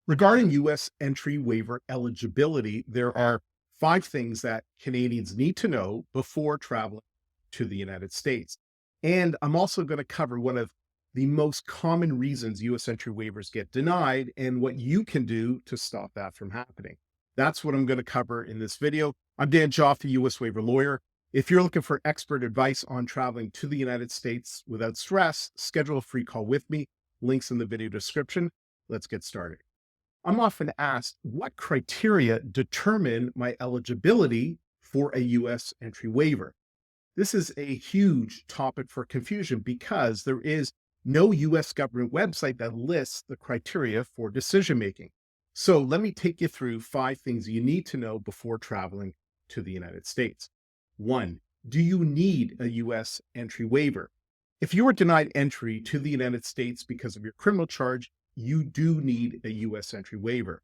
Regarding US entry waiver eligibility, there are 5 things that Canadians need to know before traveling to the United States. And I'm also going to cover one of the most common reasons US entry waivers get denied and what you can do to stop that from happening. That's what I'm going to cover in this video. I'm Dan Joffe, US Waiver Lawyer. If you're looking for expert advice on traveling to the United States without stress, schedule a free call with me. Links in the video description. Let's get started. I'm often asked what criteria determine my eligibility for a US entry waiver. This is a huge topic for confusion because there is no US government website that lists the criteria for decision making. So let me take you through 5 things you need to know before traveling to the United States. 1. Do you need a US entry waiver? If you are denied entry to the United States because of your criminal charge, you do need a US entry waiver.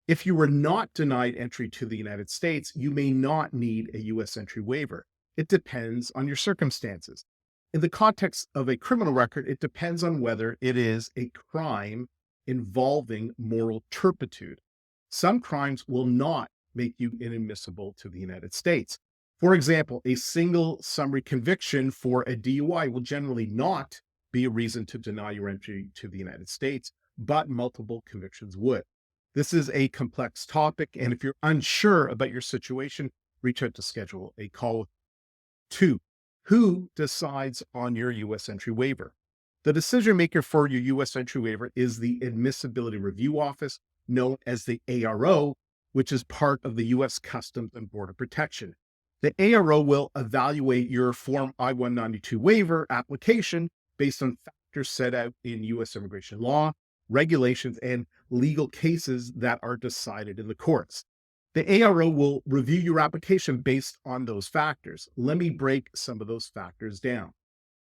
If you were not denied entry to the United States, you may not need a US entry waiver. It depends on your circumstances. In the context of a criminal record, it depends on whether it is a crime involving moral turpitude. Some crimes will not make you inadmissible to the United States. For example, a single summary conviction for a DUI will generally not be a reason to deny your entry to the United States, but multiple convictions would. This is a complex topic, and if you're unsure about your situation, reach out to schedule a call. 2, who decides on your US entry waiver? The decision maker for your US entry waiver is the Admissibility Review Office, known as the ARO, which is part of the US Customs and Border Protection. The ARO will evaluate your Form I-192 waiver application based on factors set out in US immigration law, regulations, and legal cases that are decided in the courts. The ARO will review your application based on those factors. Let me break some of those factors down.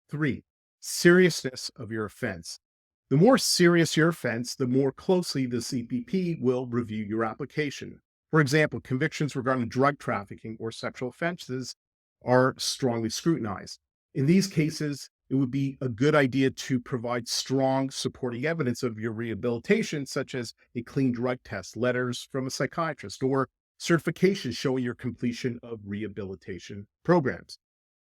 3, seriousness of your offense. The more serious your offense, the more closely the CBP will review your application. For example, convictions regarding drug trafficking or sexual offenses are strongly scrutinized. In these cases, it would be a good idea to provide strong supporting evidence of your rehabilitation, such as a clean drug test, letters from a psychiatrist, or certification showing your completion of rehabilitation programs.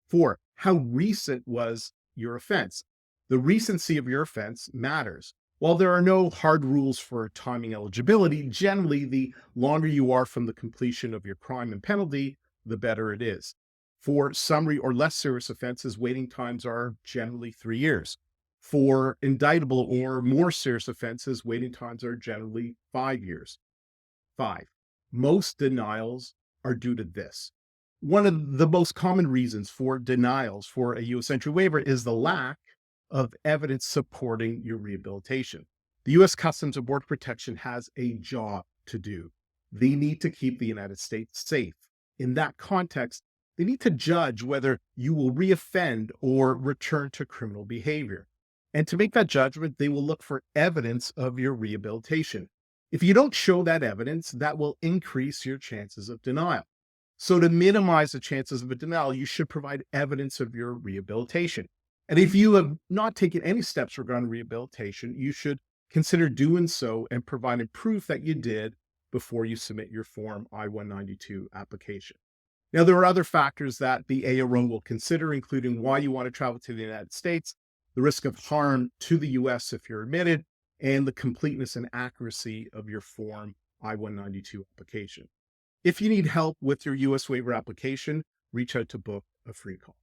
4, how recent was your offense? The recency of your offense matters. While there are no hard rules for timing eligibility, generally the longer you are from the completion of your crime and penalty, the better it is. For summary or less serious offenses, waiting times are generally 3 years. For indictable or more serious offenses, waiting times are generally 5 years. 5, most denials are due to this. One of the most common reasons for denials for a US entry waiver is the lack of evidence supporting your rehabilitation. The US Customs and Border Protection has a job to do. They need to keep the United States safe. In that context, they need to judge whether you will reoffend or return to criminal behavior. And to make that judgment, they will look for evidence of your rehabilitation. If you don't show that evidence, that will increase your chances of denial. So to minimize the chances of a denial, you should provide evidence of your rehabilitation. And if you have not taken any steps regarding rehabilitation, you should consider doing so and providing proof that you did before you submit your Form I-192 application. Now, there are other factors that the ARO will consider, including why you want to travel to the United States, the risk of harm to the US if you're admitted, and the completeness and accuracy of your Form I-192 application. If you need help with your US waiver application, reach out to book a free call.